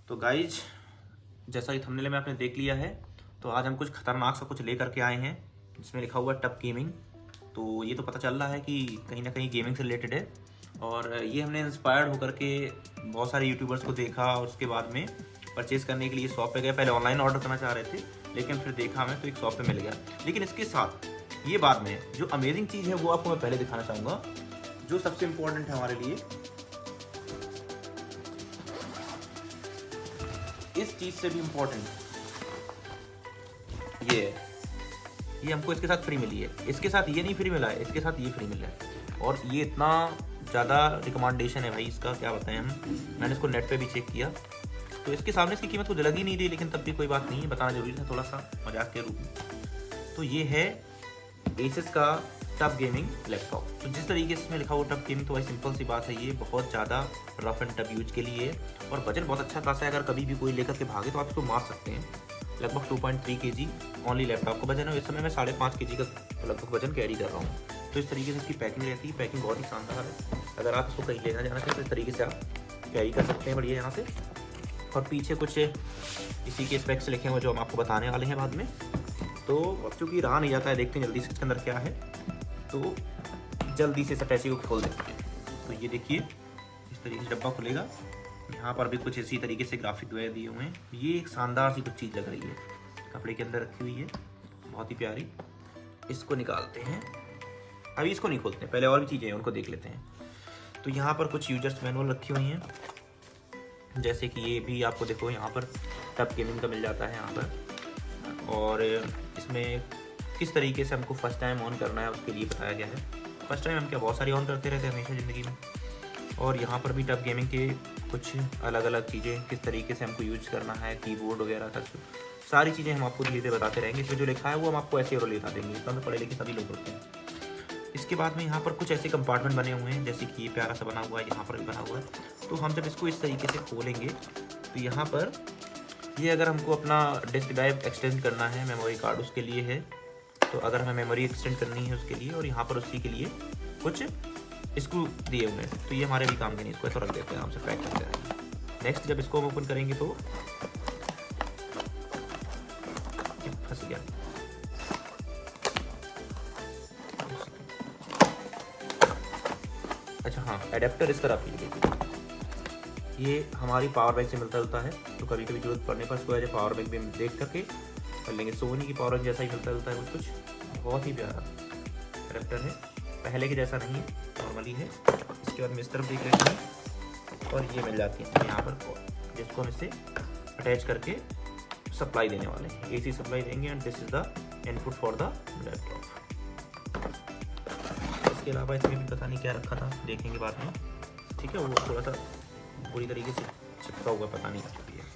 तो गाइज, जैसा कि थंबनेल में आपने देख लिया है, तो आज हम कुछ खतरनाक सा कुछ लेकर के आए हैं जिसमें लिखा हुआ है टफ गेमिंग। तो ये तो पता चल रहा है कि कहीं ना कहीं गेमिंग से रिलेटेड है, और ये हमने इंस्पायर्ड होकर के बहुत सारे यूट्यूबर्स को देखा और उसके बाद में परचेज़ करने के लिए शॉप पे गए। पहले ऑनलाइन ऑर्डर करना चाह रहे थे, लेकिन फिर देखा हमें तो एक शॉप पे मिल गया। लेकिन इसके साथ ये बाद में जो अमेजिंग चीज़ है वो आपको मैं पहले दिखाना चाहूँगा, जो सबसे इम्पोर्टेंट है हमारे लिए। इस चीज़ से भी इम्पोर्टेंट ये है, ये हमको इसके साथ फ्री मिली है। इसके साथ ये नहीं फ्री मिला है, इसके साथ ये फ्री मिला है। और ये इतना ज़्यादा रिकमेंडेशन है भाई इसका, क्या बताएं हम। मैंने इसको नेट पे भी चेक किया, तो इसके सामने इसकी कीमत कुछ लग ही नहीं रही, लेकिन तब भी कोई बात नहीं है, बताना जरूरी था थोड़ा सा मजाक के रूप में। तो ये है एसस का टफ गेमिंग लैपटॉप। तो जिस तरीके से इसमें लिखा हुआ टफ गेमिंग, तो वही सिंपल सी बात है, ये बहुत ज़्यादा रफ एंड टफ यूज के लिए है। और वजन बहुत अच्छा खासा है, अगर कभी भी कोई लेकर के भागे तो आप इसको मार सकते हैं। लगभग 2.3 kg ओनली लैपटॉप का वजन है। इस समय मैं 5.5 kg का लगभग वजन कैरी कर रहा हूँ। तो इस तरीके से इसकी पैकिंग रहती है, पैकिंग बहुत ही शानदार है। अगर आप इसको कहीं लेना जाना चाहते तो इस तरीके से आप कैरी कर सकते हैं बढ़िया यहाँ से। और पीछे कुछ इसी के स्पेक्स लिखे हुए जो हम आपको बताने वाले हैं बाद में। तो अब चूँकि रहा नहीं जाता है, देखते हैं जल्दी से इसके अंदर क्या है। तो जल्दी से अटैची को खोल देते हैं। तो ये देखिए, इस तरीके से डब्बा खुलेगा। यहाँ पर भी कुछ इसी तरीके से ग्राफिक वगैरह दिए हुए हैं। ये एक शानदार सी कुछ चीज़ लग रही है, कपड़े के अंदर रखी हुई है, बहुत ही प्यारी। इसको निकालते हैं, अभी इसको नहीं खोलते हैं, पहले और भी चीज़ें हैं उनको देख लेते हैं। तो यहाँ पर कुछ यूजर्स मैनुअल रखी हुई हैं, जैसे कि ये भी आपको देखो यहाँ पर टफ गेमिंग का मिल जाता है यहाँ पर। और इसमें किस तरीके से हमको फर्स्ट टाइम ऑन करना है उसके लिए बताया गया है। फर्स्ट टाइम हम क्या बहुत सारी ऑन करते रहते हैं हमेशा ज़िंदगी में। और यहाँ पर भी टफ गेमिंग के कुछ अलग अलग चीज़ें, किस तरीके से हमको यूज करना है, कीबोर्ड वगैरह का सारी चीज़ें हम आपको धीरे धीरे बताते रहेंगे। इसमें जो लिखा है वो हम आपको ऐसे और बता देंगे, इतना तो पढ़े लिखे सभी लोग होते हैं। इसके बाद में यहाँ पर कुछ ऐसे कंपार्टमेंट बने हुए हैं, जैसे कि ये प्यारा सा बना हुआ है, यहाँ पर भी बना हुआ है। तो हम जब इसको इस तरीके से खोलेंगे तो यहाँ पर ये अगर हमको अपना डिस्क ड्राइव एक्सटेंड करना है, मेमोरी कार्ड उसके लिए है। तो अगर हमें मेमोरी एक्सटेंड करनी है उसके लिए, और यहाँ पर उसी के लिए कुछ स्क्रू दिए हुए हैं, तो ये हमारे भी काम के नहीं। इसको ऐसा रख देते हैं, हमसे पैक करते रहेंगे। नेक्स्ट जब इसको हम ओपन करेंगे तो फंस गया। अच्छा हाँ, एडेप्टर इस तरह की देखिए, ये हमारी पावर बैंक से मिलता जुलता है। तो कभी कभी जरूरत पड़ने पर इसको एज पावर बैंक भी हम देख करके कर लेंगे। सोनी की पावर बैंक जैसा ही मिलता जुलता है कुछ बहुत ही प्यारा एडेप्टर है, पहले के जैसा नहीं है, नॉर्मली है। इसके बाद में इस तरफ देख लेते हैं, और ये मिल जाती है यहाँ पर, जिसको हम इससे अटैच करके सप्लाई देने वाले हैं, एसी सप्लाई देंगे। And this is the input for the laptop. इसके अलावा इसमें भी पता नहीं क्या रखा था, देखेंगे बाद में, ठीक है। वो थोड़ा सा पूरी तरीके से चिपका हुआ, पता नहीं क्या है,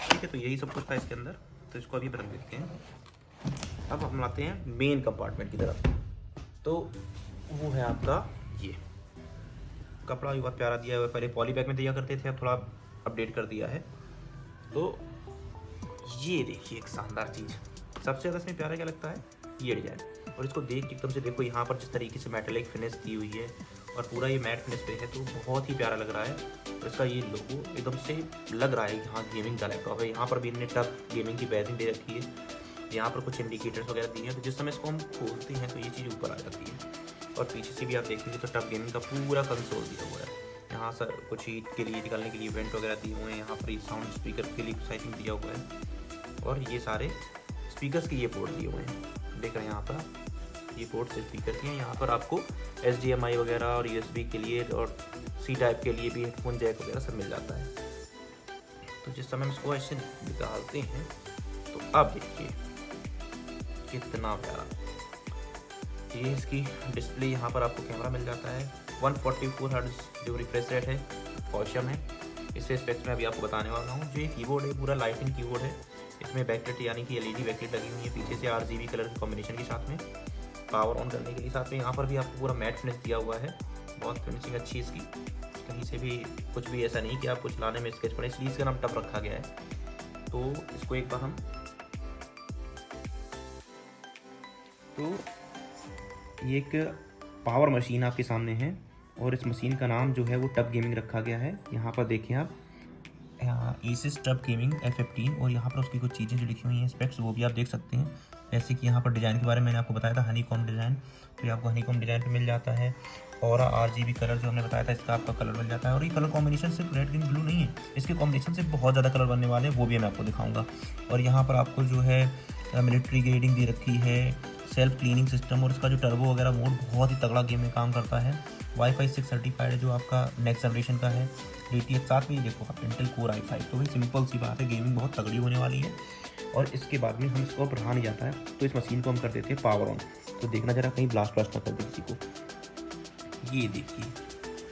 ठीक है। तो यही सब कुछ था इसके अंदर, तो इसको अभी रख देते हैं। अब हम आते हैं मेन कंपार्टमेंट की तरफ। तो वो है आपका ये कपड़ा भी बहुत प्यारा दिया हुआ है। पहले पॉली बैग में दिया करते थे, अब थोड़ा अपडेट कर दिया है। तो ये देखिए एक शानदार चीज़, सबसे ज़्यादा इसमें प्यारा क्या लगता है, ये डिजाइन। और इसको देख के एकदम से देखो, यहाँ पर जिस तरीके से मेटालिक फिनिश दी हुई है और पूरा ये मैट फिनिश पे है, तो बहुत ही प्यारा लग रहा है। तो इसका ये लोगो एकदम से लग रहा है कि हाँ गेमिंग का लैपटॉप है। यहाँ पर भी इन्होंने टफ गेमिंग की बैजिंग दे रखी है। यहाँ पर कुछ इंडिकेटर्स वगैरह दिए हैं, तो जिस समय इसको हम खोलते हैं तो ये चीज़ ऊपर आ जाती है। और पीछे से भी आप देखेंगे तो टफ गेमिंग का पूरा कंसोल दिया हुआ है। यहाँ सर कुछ हीट के लिए निकालने के लिए इवेंट वगैरह दिए हुए हैं। यहाँ पर साउंड स्पीकर के लिए कुछ आई थिंक दिया हुआ है। और ये सारे स्पीकर्स के ये पोर्ट दिए हुए हैं, देख रहे हैं यहाँ पर, ये पोर्ट स्पीकर के हैं। यहाँ पर आपको HDMI वगैरह और USB के लिए और C टाइप के लिए भी हेडफोन जैक वगैरह सब मिल जाता है। तो जिस समय हम इसको ऐसे निकालते हैं तो अब देखिए कितना प्यारा। ये इसकी डिस्प्ले, यहाँ पर आपको कैमरा मिल जाता है। 144 हर्ट्ज जो रिफ्रेश रेट है, कॉशम है। इससे स्पेक्स में अभी आपको बताने वाला हूँ। जो ये कीबोर्ड है पूरा लाइटिंग कीबोर्ड है। इसमें बैकलाइट यानी कि LED बैकलाइट लगी हुई है पीछे से RGB कलर के कॉम्बिनेशन के साथ में, पावर ऑन करने के लिए। साथ में यहाँ पर भी आपको पूरा मैट फिनिश दिया हुआ है, बहुत फिनिशिंग अच्छी इसकी। कहीं से भी कुछ भी ऐसा नहीं कि आप कुछ लाने में स्केच पड़े, इसलिए इसका नाम टफ रखा गया है। तो इसको एक बार हम, तो ये एक पावर मशीन आपके सामने है, और इस मशीन का नाम जो है वो टफ गेमिंग रखा गया है। यहाँ पर देखिए आप, Asus TUF Gaming F15 और यहाँ पर उसकी कुछ चीज़ें जो लिखी हुई हैं स्पेक्स वो भी आप देख सकते हैं। जैसे कि यहाँ पर डिज़ाइन के बारे में मैंने आपको बताया था हनीकॉम डिज़ाइन, तो ये आपको हनीकॉम डिज़ाइन पे मिल जाता है। और RGB कलर जो हमने बताया था इसका आपका कलर मिल जाता है। और ये कलर कॉम्बिनेशन सिर्फ रेड ग्रीन ब्लू नहीं है, इसके कॉम्बिनेशन से बहुत ज़्यादा कलर बनने वाले हैं, वो भी मैं आपको दिखाऊँगा। और यहाँ पर आपको जो है मिलिट्री ग्रेडिंग दे रखी है, सेल्फ क्लीनिंग सिस्टम, और इसका जो टर्बो वगैरह मोड बहुत ही तगड़ा गेम में काम करता है। Wi-Fi 6 सर्टिफाइड है जो आपका नेक्स्ट जनरेशन का है। DTX साथ में देखो आप इंटेल कोर i5, तो भाई सिंपल सी बात है, गेमिंग बहुत तगड़ी होने वाली है। और इसके बाद में हम इसको अब रहा नहीं जाता है तो इस मशीन को हम कर देते हैं पावर ऑन। तो देखना जरा कहीं ब्लास्ट ना कर दे किसी को। ये देखिए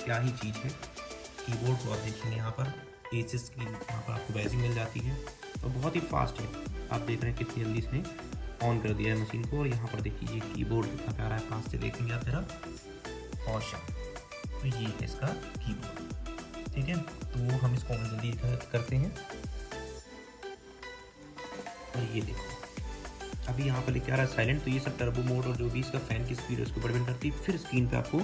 क्या ही चीज़ है। कीबोर्ड को आप देखेंगे यहाँ पर Asus की यहाँ पर आपको बैजिंग मिल जाती है और बहुत ही फास्ट है। आप देख रहे हैं कितनी जल्दी इसने ऑन कर दिया है मशीन को। और यहाँ पर देखिए ये कीबोर्ड कितना प्यारा है, पास से देखेंगे आप जरा। ऑसम, तो ये है इसका कीबोर्ड, ठीक है। तो हम इसको जल्दी करते हैं। और ये देखो अभी यहाँ पर लिखा आ रहा है साइलेंट, तो ये सब टर्बो मोड और जो भी इसका फैन की स्पीड है उसको डिपेंड करती है। फिर स्क्रीन पे आपको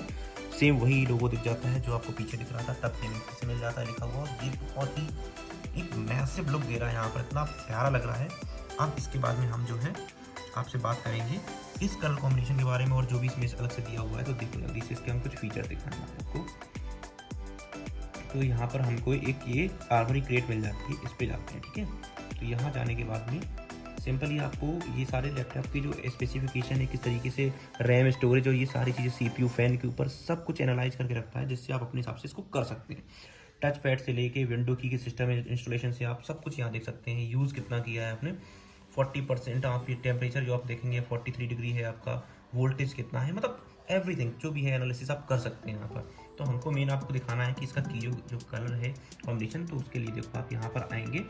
सेम वही लोगो दिख जाता है जो आपको पीछे दिख रहा था, टफ गेमिंग से मिल जाता है लिखा हुआ। और ये बहुत ही एक मैसिव लुक दे रहा है, यहाँ पर इतना प्यारा लग रहा है। अब इसके बाद में हम जो है आपसे बात करेंगे इस कलर कॉम्बिनेशन के बारे में और जो भी इसमें अलग से दिया हुआ है। तो देखो जल्दी से इसके हम कुछ फीचर दिखाएंगे आपको। तो यहाँ पर हमको एक ये आर्मरी क्रेट मिल जाती है, इस पर जाते हैं, ठीक है। तो यहाँ जाने के बाद में सिंपली आपको ये सारे लैपटॉप की जो स्पेसिफिकेशन है, किस तरीके से रैम, स्टोरेज और ये सारी चीज़ें CPU फैन के ऊपर सब कुछ एनालाइज करके रखता है, जिससे आप अपने हिसाब से इसको कर सकते हैं। टच पैड से लेके विंडो की सिस्टम इंस्टॉलेशन से आप सब कुछ यहाँ देख सकते हैं। यूज़ कितना किया है आपने, 40%। आप ये टेम्परेचर जो आप देखेंगे 43 डिग्री है आपका, वोल्टेज कितना है, मतलब एवरीथिंग जो भी है एनालिसिस आप कर सकते हैं यहाँ पर। तो हमको मेन आपको दिखाना है कि इसका की जो कलर है कॉम्बिनेशन, तो उसके लिए देखो आप यहाँ पर आएंगे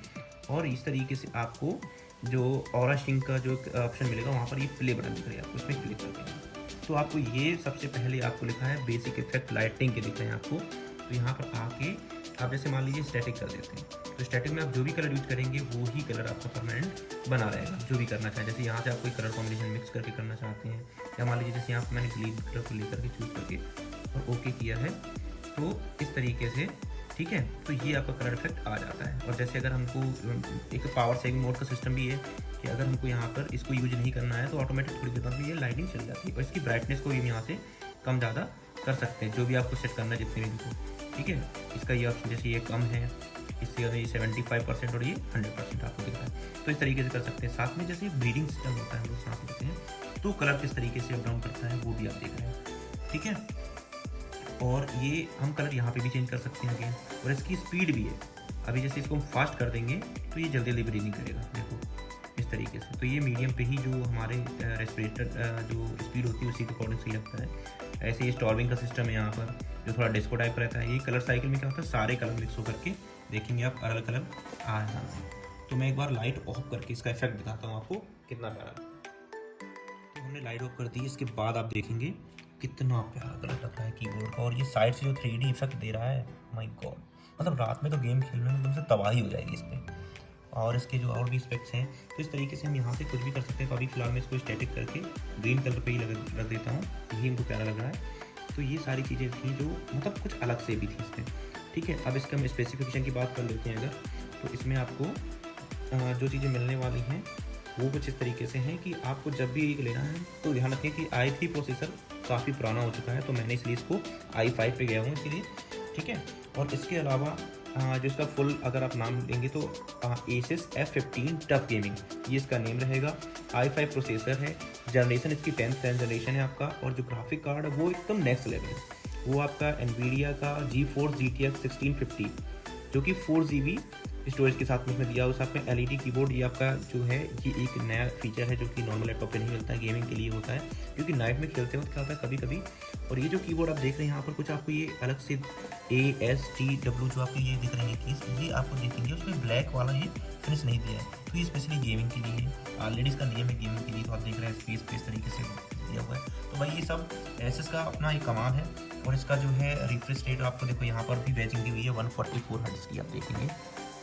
और इस तरीके से आपको जो ऑरा सिंक का जो ऑप्शन मिलेगा वहाँ पर ये प्ले बटन दिख रहा है, आपको इसमें क्लिक कर देंगे। तो आपको ये सबसे पहले आपको लिखा है बेसिक इफेक्ट लाइटिंग के दिख रहे हैं आपको। तो यहाँ पर आके आप जैसे मान लीजिए स्टैटिक कर देते हैं, तो स्टैटिक में आप जो भी कलर यूज करेंगे वो ही कलर आपका परमानेंट बना रहेगा जो भी करना चाहें। जैसे यहाँ से आप कोई कलर कॉम्बिनेशन मिक्स करके करना चाहते हैं, या मान लीजिए जैसे यहाँ पर मैंने ग्रीन कलर को लेकर के चूज़ करके और ओके किया है, तो इस तरीके से, ठीक है। तो ये आपका कलर इफेक्ट आ जाता है। और जैसे अगर हमको एक पावर सेविंग मोड का सिस्टम भी है कि अगर हमको यहाँ पर इसको यूज नहीं करना है तो ऑटोमेटिक थोड़ी देर बाद में ये लाइटिंग चल जाती है। और इसकी ब्राइटनेस को भी यहाँ से कम ज़्यादा कर सकते हैं, जो भी आपको सेट करना है जितने भी को, ठीक है। इसका ये ऑप्शन जैसे ये कम है, इससे ज़्यादा ये 75% और ये 100% आपको दिख रहा है, तो इस तरीके से कर सकते हैं। साथ में जैसे ब्रीडिंग सिस्टम होता है हम लोग साथ देते हैं, तो कलर किस तरीके से अप डाउन करता है वो भी आप देख रहे हैं, ठीक है। और ये हम कलर यहाँ पे भी चेंज कर सकते हैं अगेन। और इसकी स्पीड भी है, अभी जैसे इसको हम फास्ट कर देंगे तो ये जल्दी जल्दी ब्रीदिंग करेगा, देखो इस तरीके से। तो ये मीडियम पे ही जो हमारे रेस्पिरेटर जो स्पीड होती है उसी के अकॉर्डिंग सही लगता है। ऐसे ये स्टॉर्मिंग का सिस्टम है यहाँ पर, जो थोड़ा डिस्को टाइप रहता है। ये कलर साइकिल में क्या होता है, सारे कलर मिक्स होकर के देखेंगे आप अलग कलर आ जाते हैं। तो मैं एक बार लाइट ऑफ करके इसका इफेक्ट दिखाता हूँ आपको कितना प्यारा। तो हमने लाइट ऑफ कर दी, इसके बाद आप देखेंगे कितना प्यारा कलर लग रहा है कीबोर्ड का। और ये साइड से जो 3D इफेक्ट दे रहा है, माय गॉड, मतलब रात में तो गेम खेलने में एकदम से तबाही हो जाएगी इस पर। और इसके जो और भी स्पेक्स हैं, तो इस तरीके से हम यहाँ से कुछ भी कर सकते हैं। तो अभी फिलहाल मैं इसको स्टैटिक करके ग्रीन कलर पे ही रख देता हूँ, यही हमको प्यारा लग रहा है। तो ये सारी चीज़ें थी जो मतलब कुछ अलग से भी थी इसमें, ठीक है। अब इसका हम स्पेसिफिकेशन की बात कर लेते हैं अगर, तो इसमें आपको जो चीज़ें मिलने वाली हैं वो कुछ इस तरीके से हैं कि आपको जब भी एक लेना है तो ध्यान रखें कि i3 प्रोसेसर काफ़ी पुराना हो चुका है, तो मैंने इसलिए इसको i5 पे गया हूँ इसीलिए, ठीक है। और इसके अलावा जो इसका फुल अगर आप नाम लेंगे तो Asus F15 टफ गेमिंग ये इसका नेम रहेगा। i5 प्रोसेसर है, जनरेशन इसकी 10th जनरेशन है आपका। और जो ग्राफिक कार्ड है वो एकदम नेक्स्ट लेवल है, वो आपका NVIDIA का GeForce GTX 1650 जो कि 4GB स्टोरेज के साथ में इसमें दिया हुआ। साथ में LED कीबोर्ड ये आपका जो है ये एक नया फीचर है जो कि नॉर्मल लैपटॉप पे नहीं मिलता है, गेमिंग के लिए होता है, क्योंकि नाइट में खेलते वक्त क्या होता है कभी कभी। और ये जो कीबोर्ड आप देख रहे हैं यहाँ पर कुछ आपको ये अलग से ASTW जो आपको ये दिख रही है चीज़, ये आपको देखेंगे उसमें ब्लैक वाला ये फिनिश नहीं दिया है, तो ये स्पेशली गेमिंग के लिए है। ऑलरेडी इसका नियम है गेमिंग के लिए, तो आप देख रहे हैं स्पेस पे इस तरीके से दिया हुआ है। तो भाई ये सब Asus का अपना एक कमाल है। और इसका जो है रिफ्रेश रेट आपको देखो यहाँ पर भी बैजिंग दी हुई है 144 हर्ट्ज की, आप देखेंगे।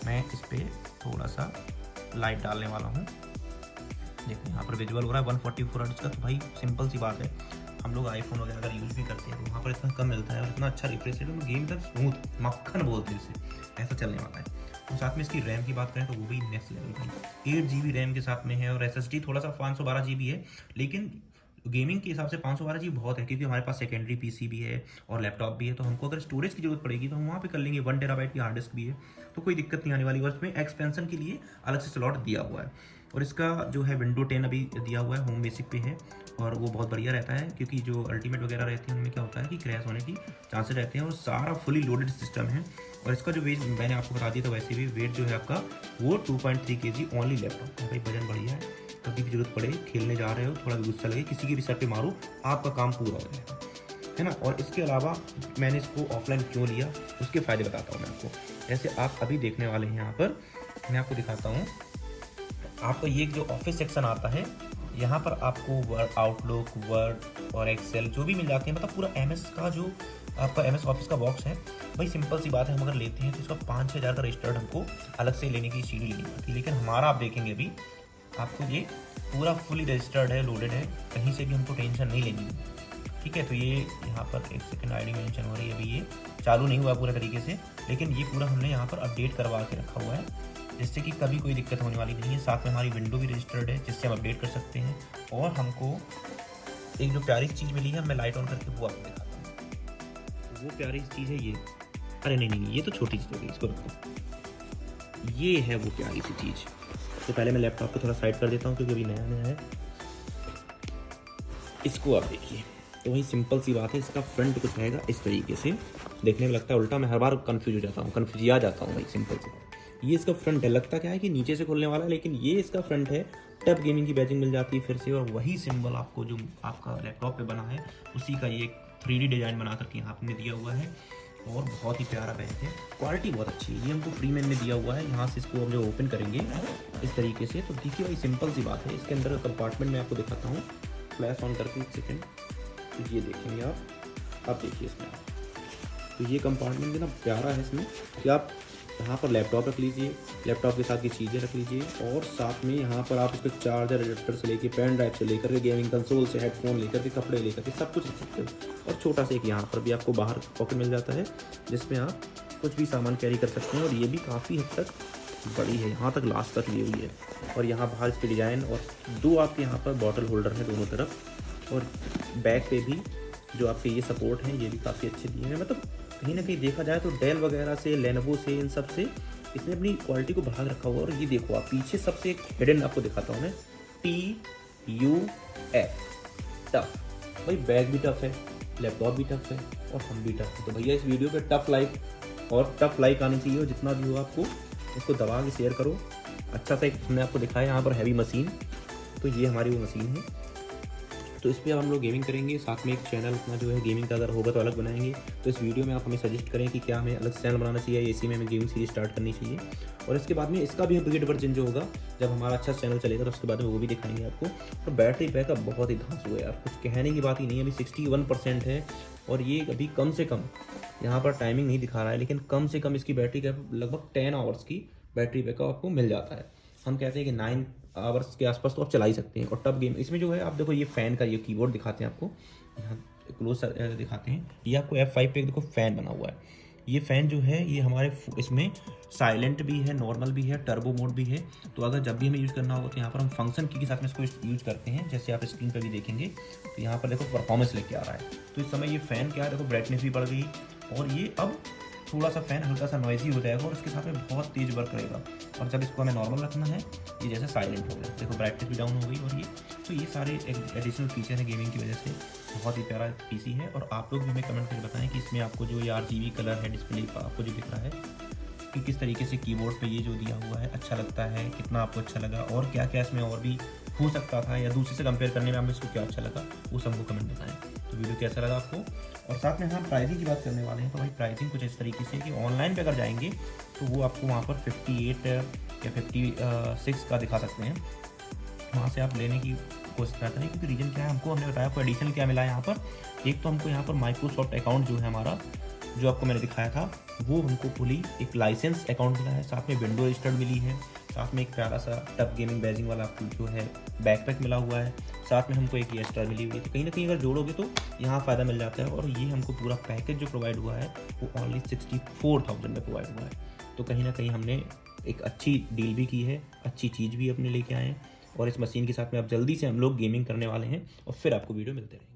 मैं इस पर थोड़ा सा लाइट डालने वाला हूँ, देखो यहाँ पर विजुअल हो रहा है 144 हर्ट्ज का। तो भाई सिंपल सी बात है, हम लोग आईफोन वगैरह अगर यूज़ भी करते हैं तो वहाँ पर इतना कम मिलता है और इतना अच्छा रिफ्रेश रेट, गेम एकदम स्मूथ मक्खन बोलते हैं इसे, ऐसा चलने वाला है। और साथ में इसकी रैम की बात करें तो वो भी नेक्स्ट लेवल की 8 GB रैम के साथ में है, और SSD थोड़ा सा 512 GB है, लेकिन गेमिंग के हिसाब से 512 GB बहुत है, क्योंकि हमारे पास सेकेंडरी PC भी है और लैपटॉप भी है, तो हमको अगर स्टोरेज की जरूरत पड़ेगी तो हम वहाँ पे कर लेंगे। 1 TB की हार्ड डिस्क भी है, तो कोई दिक्कत नहीं आने वाली। और इसमें एक्सपेंशन के लिए अलग से स्लॉट दिया हुआ है, और इसका जो है विंडो 10 अभी दिया हुआ है, होम बेसिक पे है, और वो बहुत बढ़िया रहता है, क्योंकि जो अल्टीमेट वगैरह रहती है उनमें क्या होता है कि क्रैश होने की चांसेस रहते हैं, और सारा फुली लोडेड सिस्टम है। और इसका जो वेट मैंने आपको बता दिया था, वैसे भी वेट जो है आपका वो 2.3 kg ओनली लैपटॉप है भाई, वजन बढ़िया है। कभी भी जरूरत पड़े, खेलने जा रहे हो, थोड़ा भी गुस्सा लगे, किसी के भी सर पे मारो, आपका काम पूरा हो जाएगा, है ना। और इसके अलावा मैंने इसको ऑफलाइन क्यों लिया, उसके फ़ायदे बताता हूँ मैं आपको। जैसे आप अभी देखने वाले हैं यहाँ पर, मैं आपको दिखाता हूँ। आपको ये जो ऑफिस सेक्शन आता है, यहाँ पर आपको वर्ड, आउटलुक, वर्ड और एक्सेल जो भी मिल जाते हैं, मतलब पूरा MS का जो आपका MS ऑफिस का बॉक्स है भाई। सिंपल सी बात है, हम अगर लेते हैं तो इसका 5-6 हज़ार का रजिस्टर्ड हमको अलग से लेने की सीढ़ी लेनी पड़ती है, लेकिन हमारा आप देखेंगे अभी आपको ये पूरा फुली रजिस्टर्ड है, लोडेड है, कहीं से भी हमको टेंशन नहीं लेनी है, ठीक है। तो ये यहाँ पर 1 सेकंड ID मेंशन हो रही है, अभी ये चालू नहीं हुआ पूरा तरीके से, लेकिन ये पूरा हमने यहाँ पर अपडेट करवा के रखा हुआ है, जिससे कि कभी कोई दिक्कत होने वाली नहीं है। साथ में हमारी विंडो भी रजिस्टर्ड है, जिससे हम अपडेट कर सकते हैं। और हमको एक जो प्यारी चीज़ मिली है, मैं लाइट ऑन करके वो आपको दिखाता हूँ। वो प्यारी चीज़ है ये, अरे नहीं, ये तो छोटी चीज़ होगी, इसको रखो। ये है वो प्यारी सी चीज़। तो पहले मैं लैपटॉप को थोड़ा साइड कर देता हूँ, क्योंकि अभी नया नया है। इसको आप देखिए, तो वही सिंपल सी बात है, इसका फ्रंट कुछ रहेगा इस तरीके से, देखने में लगता है उल्टा, मैं हर बार कंफ्यूज हो जाता हूँ, कंफ्यूज आ जाता हूँ भाई, सिंपल सी बात। ये इसका फ्रंट है, लगता क्या है कि नीचे से खुलने वाला है, लेकिन ये इसका फ्रंट है। टफ गेमिंग की बैजिंग मिल जाती है फिर से, और वही सिंबल आपको जो आपका लैपटॉप पे बना है, उसी का ये 3D डिजाइन बना करके यहाँ पे दिया हुआ है, और बहुत ही प्यारा बैग है, क्वालिटी बहुत अच्छी है। ये हमको फ्री में दिया हुआ है। यहाँ से इसको हम जो ओपन करेंगे इस तरीके से, तो देखिए भाई सिंपल सी बात है। इसके अंदर कंपार्टमेंट में आपको दिखाता हूँ, फ्लैश ऑन करके 1 सेकेंड, तो ये देखेंगे आप देखिए इसमें, तो ये कंपार्टमेंट भी ना प्यारा है इसमें, कि आप यहाँ पर लैपटॉप रख लीजिए, लैपटॉप के साथ की चीज़ें रख लीजिए, और साथ में यहाँ पर आप इसके चार्जर, एडेप्टर से लेके, पेन ड्राइव से लेकर के, गेमिंग कंसोल से, हेडफोन लेकर के, कपड़े लेकर के, सब कुछ रख सकते हो। और छोटा सा एक यहाँ पर भी आपको बाहर पॉकेट मिल जाता है, जिसमें आप कुछ भी सामान कैरी कर सकते हैं, और ये भी काफ़ी हद तक बड़ी है, यहाँ तक लास्ट तक ली हुई है। और यहाँ बाहर इसके डिज़ाइन, और 2 आपके यहाँ पर बॉटल होल्डर है दोनों तरफ, और बैक पे भी जो आपके ये सपोर्ट हैं, ये भी काफ़ी अच्छे दिए हैं। मतलब कहीं ना कहीं देखा जाए तो डेल वगैरह से, लेनोवो से, इन सब से इसने अपनी क्वालिटी को बढ़ा रखा हुआ है। और ये देखो आप पीछे सबसे एक हिडन आपको दिखाता हूँ मैं, TUF, टफ। भाई बैग भी टफ है, लैपटॉप भी टफ है, और हम भी टफ है। तो भैया इस वीडियो पे टफ लाइक और टफ लाइक आनी चाहिए, और जितना भी हो आपको इसको दबा के शेयर करो। अच्छा सा एक हमने आपको दिखाया यहाँ पर हैवी मशीन, तो ये हमारी वो मशीन है। तो इस पर अब हम लोग गेमिंग करेंगे, साथ में एक चैनल अपना जो है गेमिंग का अगर होगा तो अलग बनाएंगे। तो इस वीडियो में आप हमें सजेस्ट करें कि क्या हमें अलग से चैनल बनाना चाहिए, इसी में हमें गेमिंग सीरीज स्टार्ट करनी चाहिए। और इसके बाद में इसका भी अपग्रेड वर्जन जो होगा, जब हमारा अच्छा चैनल चलेगा तो उसके बाद में वो भी दिखाएंगे आपको। और बैटरी बैकअप बहुत ही धांसू है यार, कुछ कहने की बात ही नहीं है। अभी 61% है, और ये अभी कम से कम यहाँ पर टाइमिंग नहीं दिखा रहा है, लेकिन कम से कम इसकी बैटरी बैकअप लगभग 10 आवर्स की बैटरी बैकअप आपको मिल जाता है। हम कहते हैं कि 9 आवर्स के आसपास तो आप चला ही सकते हैं। और टफ गेम इसमें जो है, आप देखो ये फ़ैन का ये कीबोर्ड दिखाते हैं आपको, यहाँ क्लोज दिखाते हैं, ये आपको F5 पे देखो फ़ैन बना हुआ है। ये फ़ैन जो है ये हमारे इसमें साइलेंट भी है, नॉर्मल भी है, टर्बो मोड भी है। तो अगर जब भी हमें यूज़ करना होगा तो यहाँ पर हम फंक्शन की के साथ में इसको यूज़ करते हैं। जैसे आप स्क्रीन पर भी देखेंगे तो यहाँ पर देखो परफॉर्मेंस लेके आ रहा है। तो इस समय ये फ़ैन क्या है, देखो ब्राइटनेस भी बढ़ गई, और ये अब थोड़ा सा फ़ैन हल्का सा नॉइजी हो जाएगा, और इसके साथ में बहुत तेज़ वर्क करेगा। और जब इसको हमें नॉर्मल रखना है, ये जैसे साइलेंट हो गया, देखो ब्राइटनेस भी डाउन हो गई। और ये सारे एडिशनल फीचर हैं गेमिंग की वजह से। बहुत ही प्यारा पीसी है। और आप लोग भी हमें कमेंट करके बताएं कि इसमें आपको जो ये RGB कलर है डिस्प्ले का आपको जो दिख रहा है, कि किस तरीके से कीबोर्ड पे ये जो दिया हुआ है अच्छा लगता है, कितना आपको अच्छा लगा, और क्या क्या इसमें और भी हो सकता था, या दूसरे से कंपेयर करने में हमें इसको क्या अच्छा लगा, वो सबको कमेंट बताएं। तो वीडियो कैसा लगा आपको। और साथ में हम प्राइसिंग की बात करने वाले हैं। तो भाई प्राइसिंग कुछ इस तरीके से कि ऑनलाइन पे अगर जाएंगे तो वो आपको वहाँ पर 58 या 56 का दिखा सकते हैं, वहाँ से आप लेने की कोशिश करते हैं। क्योंकि रीजन क्या है, हमने बताया आपको एडिशनल क्या मिला है यहाँ पर। एक तो हमको यहाँ पर माइक्रोसॉफ्ट अकाउंट जो है हमारा, जो आपको मैंने दिखाया था, वो हमको फुली एक लाइसेंस अकाउंट मिला है। साथ में विंडो रजिस्टर्ड मिली है, साथ में एक प्यारा सा टफ गेमिंग बैजिंग वाला आपको जो है बैकपैक मिला हुआ है, साथ में हमको एक ये स्टार मिली हुई है। तो कहीं ना कहीं अगर जोड़ोगे तो यहाँ फ़ायदा मिल जाता है। और ये हमको पूरा पैकेज जो प्रोवाइड हुआ है वो ओनली 64,000 में प्रोवाइड हुआ है। तो कहीं ना कहीं हमने एक अच्छी डील भी की है, अच्छी चीज़ भी अपने लेके आए हैं। और इस मशीन के साथ में अब जल्दी से हम लोग गेमिंग करने वाले हैं और फिर आपको वीडियो मिलते रहेंगे।